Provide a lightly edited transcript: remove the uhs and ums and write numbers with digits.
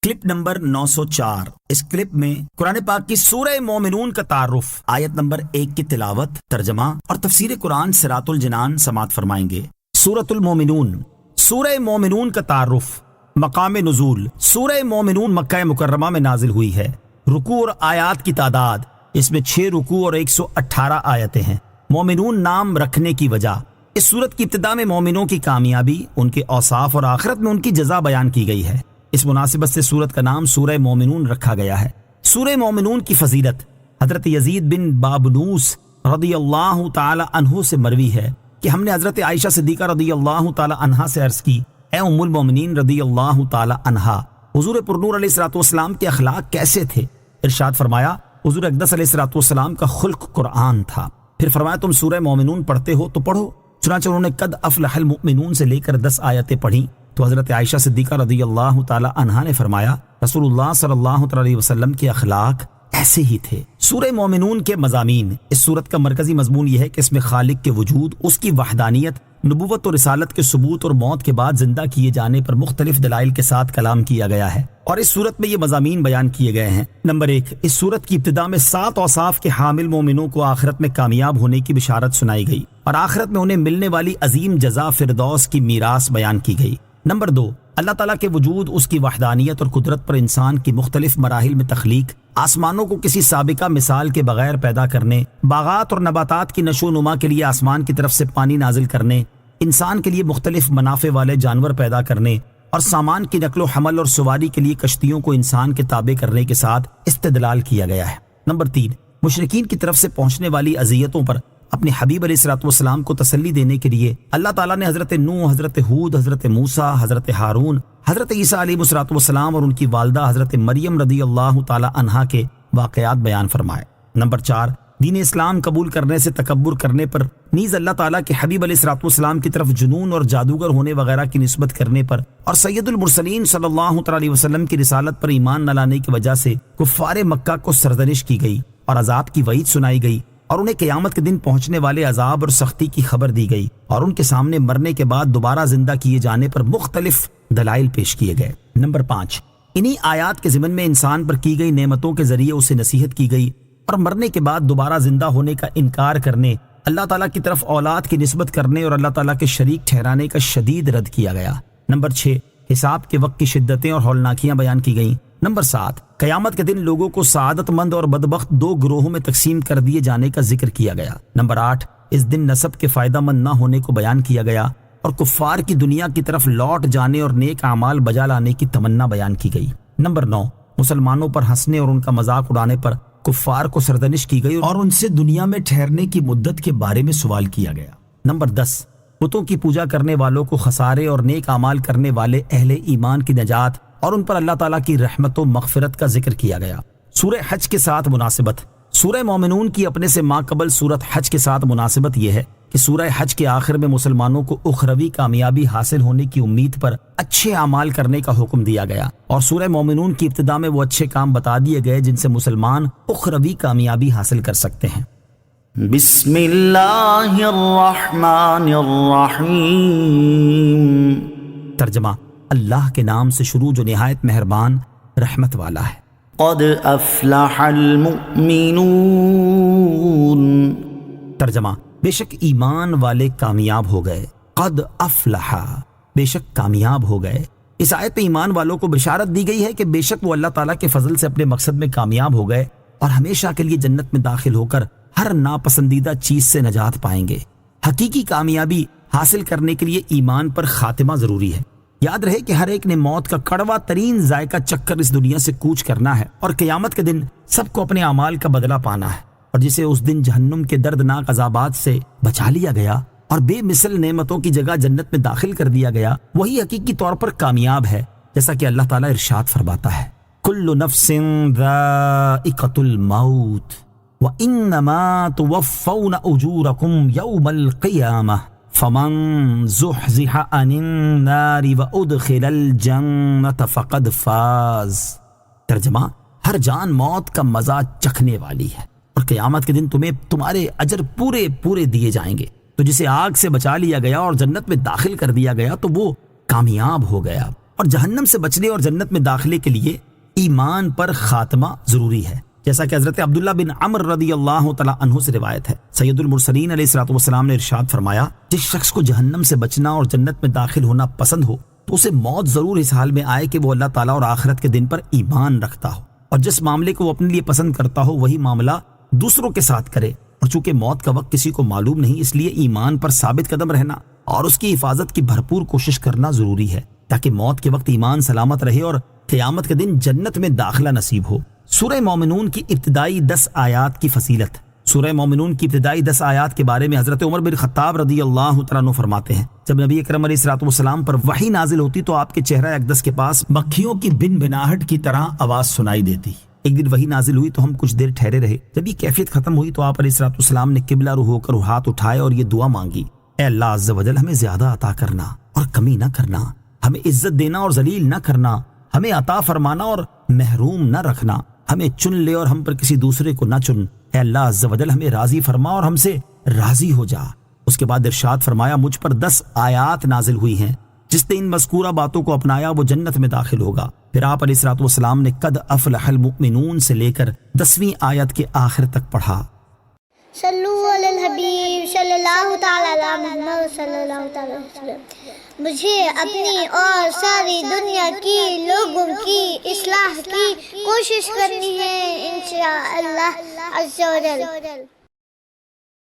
Clip number 904۔ اس clip میں قرآن پاک کی سورہ مومنون کا تعارف، آیت نمبر 1 کی تلاوت، ترجمہ اور تفسیر قرآن صراط الجنان سماعت فرمائیں گے۔ سورۃ المومنون، سورہ مومنون کا تعارف۔ مقام نزول، سورہ مومنون مکہ مکرمہ میں نازل ہوئی ہے۔ رکوع اور آیات کی تعداد، اس میں 6 رکوع اور 118 آیتیں ہیں۔ مومنون نام رکھنے کی وجہ، اس سورت کی ابتدا میں مومنوں کی کامیابی، ان کے اوصاف اور آخرت میں ان کی جزا بیان کی گئی ہے۔ اس مناسبت سے سورت کا نام سورہ مومنون رکھا گیا ہے۔ سورہ مومنون کی فضیلت حضرت یزید بن بابنوس رضی اللہ تعالی عنہ سے مروی ہے کہ ہم نے حضرت عائشہ صدیقہ رضی اللہ تعالی عنہا سے عرض کی، اے ام المومنین رضی اللہ تعالی عنہا، حضور پرنور علیہ الصلوۃ والسلام کے اخلاق کیسے تھے؟ ارشاد فرمایا، حضور اقدس علیہ الصلوۃ والسلام کا خلق قرآن تھا۔ پھر فرمایا، تم سورہ مومنون پڑھتے ہو تو پڑھو۔ چنانچہ انہوں نے قد افلح المؤمنون سے لے کر 10 آیتیں پڑھی تو حضرت عائشہ صدیقہ رضی اللہ تعالی عنہا نے فرمایا، رسول اللہ صلی اللہ علیہ وسلم کے اخلاق ایسے ہی تھے۔ سورہ مومنون کے مضامین، اس سورت کا مرکزی مضمون یہ ہے کہ اس میں خالق کے وجود، اس کی وحدانیت، نبوت اور رسالت کے ثبوت اور موت کے بعد زندہ کیے جانے پر مختلف دلائل کے ساتھ کلام کیا گیا ہے، اور اس سورت میں یہ مضامین بیان کیے گئے ہیں۔ نمبر 1، اس سورت کی ابتدا میں 7 اوصاف کے حامل مومنوں کو آخرت میں کامیاب ہونے کی بشارت سنائی گئی، اور آخرت میں انہیں ملنے والی عظیم جزا فردوس کی میراث بیان کی گئی۔ نمبر 2، اللہ تعالیٰ کے وجود، اس کی وحدانیت اور قدرت پر انسان کی مختلف مراحل میں تخلیق، آسمانوں کو کسی سابقہ مثال کے بغیر پیدا کرنے، باغات اور نباتات کی نشو و نما کے لیے آسمان کی طرف سے پانی نازل کرنے، انسان کے لیے مختلف منافع والے جانور پیدا کرنے، اور سامان کی نقل و حمل اور سواری کے لیے کشتیوں کو انسان کے تابع کرنے کے ساتھ استدلال کیا گیا ہے۔ نمبر 3، مشرکین کی طرف سے پہنچنے والی اذیتوں پر اپنے حبیب علیہ الصلوۃ والسلام کو تسلی دینے کے لیے اللہ تعالیٰ نے حضرت نوح، حضرت ہود، حضرت موسیٰ، حضرت ہارون، حضرت عیسیٰ علیہ الصلوۃ والسلام اور ان کی والدہ حضرت مریم رضی اللہ تعالی عنہا کے واقعات بیان فرمائے۔ نمبر 4، دین اسلام قبول کرنے سے تکبر کرنے پر نیز اللہ تعالیٰ کے حبیب علیہ الصلوۃ والسلام کی طرف جنون اور جادوگر ہونے وغیرہ کی نسبت کرنے پر، اور سید المرسلین صلی اللہ علیہ وسلم کی رسالت پر ایمان نہ لانے کی وجہ سے کفار مکہ کو سرزنش کی گئی اور عذاب کی وعید سنائی گئی، اور انہیں قیامت کے دن پہنچنے والے عذاب اور سختی کی خبر دی گئی، اور ان کے سامنے مرنے کے بعد دوبارہ زندہ کیے جانے پر مختلف دلائل پیش کیے گئے۔ نمبر 5، انہی آیات کے ضمن میں انسان پر کی گئی نعمتوں کے ذریعے اسے نصیحت کی گئی، اور مرنے کے بعد دوبارہ زندہ ہونے کا انکار کرنے، اللہ تعالیٰ کی طرف اولاد کی نسبت کرنے اور اللہ تعالیٰ کے شریک ٹھہرانے کا شدید رد کیا گیا۔ نمبر 6، حساب کے وقت کی شدتیں اور ہولناکیاں بیان کی گئیں۔ نمبر 7، قیامت کے دن لوگوں کو سعادت مند اور بدبخت 2 گروہوں میں تقسیم کر دیے جانے کا ذکر کیا گیا۔ نمبر 8، اس دن نسب کے فائدہ مند نہ ہونے کو بیان کیا گیا، اور کفار کی دنیا کی طرف لوٹ جانے اور نیک اعمال بجا لانے کی تمنا بیان کی گئی۔ نمبر 9، مسلمانوں پر ہنسنے اور ان کا مذاق اڑانے پر کفار کو سرزنش کی گئی اور ان سے دنیا میں ٹھہرنے کی مدت کے بارے میں سوال کیا گیا۔ نمبر 10، بتوں کی پوجا کرنے والوں کو خسارے اور نیک اعمال کرنے والے اہل ایمان کی نجات اور ان پر اللہ تعالیٰ کی رحمت و مغفرت کا ذکر کیا گیا۔ سورہ حج کے ساتھ مناسبت، سورہ مومنون کی اپنے سے ماقبل سورت حج کے ساتھ مناسبت یہ ہے کہ سورہ حج کے آخر میں مسلمانوں کو اخروی کامیابی حاصل ہونے کی امید پر اچھے اعمال کرنے کا حکم دیا گیا، اور سورہ مومنون کی ابتدا میں وہ اچھے کام بتا دیے گئے جن سے مسلمان اخروی کامیابی حاصل کر سکتے ہیں۔ بسم اللہ الرحمن الرحیم۔ ترجمہ، اللہ کے نام سے شروع جو نہایت مہربان رحمت والا ہے۔ قد افلح المؤمنون۔ ترجمہ، بے شک ایمان والے کامیاب ہو گئے۔ قد افلح، بے شک کامیاب ہو گئے۔ اس آیت میں ایمان والوں کو بشارت دی گئی ہے کہ بے شک وہ اللہ تعالیٰ کے فضل سے اپنے مقصد میں کامیاب ہو گئے اور ہمیشہ کے لیے جنت میں داخل ہو کر ہر ناپسندیدہ چیز سے نجات پائیں گے۔ حقیقی کامیابی حاصل کرنے کے لیے ایمان پر خاتمہ ضروری ہے۔ یاد رہے کہ ہر ایک نے موت کا کڑوا ترین ذائقہ چکھ کر اس دنیا سے کوچ کرنا ہے، اور قیامت کے دن سب کو اپنے اعمال کا بدلہ پانا ہے، اور جسے اس دن جہنم کے دردناک عذابات سے بچا لیا گیا اور بے مثل نعمتوں کی جگہ جنت میں داخل کر دیا گیا، وہی حقیقی طور پر کامیاب ہے، جیسا کہ اللہ تعالیٰ ارشاد فرماتا ہے، کل نفس ذائقۃ الموت وانما توفون اجورکم یوم القیامہ فمن زحزح عن النار وادخل الجنۃ فقد فاز۔ ترجمہ، ہر جان موت کا مزہ چکھنے والی ہے، اور قیامت کے دن تمہیں تمہارے اجر پورے دیے جائیں گے، تو جسے آگ سے بچا لیا گیا اور جنت میں داخل کر دیا گیا تو وہ کامیاب ہو گیا۔ اور جہنم سے بچنے اور جنت میں داخلے کے لیے ایمان پر خاتمہ ضروری ہے، جیسا کہ حضرت عبداللہ بن عمر رضی اللہ تعالیٰ عنہ سے روایت ہے، سید المرسلین علیہ الصلوۃ والسلام نے ارشاد فرمایا، جس شخص کو جہنم سے بچنا اور جنت میں داخل ہونا پسند ہو تو اسے موت ضرور اس حال میں آئے کہ وہ اللہ تعالیٰ اور آخرت کے دن پر ایمان رکھتا ہو، اور جس معاملے کو وہ اپنے لیے پسند کرتا ہو وہی معاملہ دوسروں کے ساتھ کرے، اور چونکہ موت کا وقت کسی کو معلوم نہیں اس لیے ایمان پر ثابت قدم رہنا اور اس کی حفاظت کی بھرپور کوشش کرنا ضروری ہے تاکہ موت کے وقت ایمان سلامت رہے اور قیامت کے دن جنت میں داخلہ نصیب ہو۔ سورہ مومنون کی ابتدائی 10 آیات کی فضیلت۔ سورہ مومنون کی ابتدائی 10 آیات کے بارے میں حضرت عمر بن خطاب رضی اللہ تعالیٰ عنہ فرماتے ہیں، جب نبی اکرم علیہ الصلوۃ والسلام پر وحی نازل ہوتی تو آپ کے چہرہ اقدس کے پاس مکھیوں کی بن بناہٹ کی طرح آواز سنائی دیتی۔ ایک دن وحی نازل ہوئی تو ہم کچھ دیر ٹھہرے رہے، جب یہ کیفیت ختم ہوئی تو آپ علیہ الصلوۃ والسلام نے قبلہ رو ہو کر ہاتھ اٹھائے اور یہ دعا مانگی، اے اللہ عز و جل، ہمیں زیادہ عطا کرنا اور کمی نہ کرنا، ہمیں عزت دینا اور ذلیل نہ کرنا، ہمیں عطا فرمانا اور محروم نہ رکھنا، ہمیں چن لے اور ہم پر کسی دوسرے کو نہ چن، اے اللہ عز و جل ہمیں راضی فرما اور ہم سے راضی ہو جا۔ اس کے بعد ارشاد فرمایا، مجھ پر 10 آیات نازل ہوئی ہیں، جس نے ان مذکورہ باتوں کو اپنایا وہ جنت میں داخل ہوگا۔ پھر آپ علیہ الصلوۃ والسلام نے قد افلح المؤمنون سے لے کر 10ویں آیت کے آخر تک پڑھا۔ صلو علی الحبیب صلی اللہ تعالی علی محمد صلی اللہ تعالی علیہ وسلم۔ مجھے اپنی اور ساری دنیا کی لوگوں کی اصلاح کی کوشش کرنی ہے انشاءاللہ عز و جل۔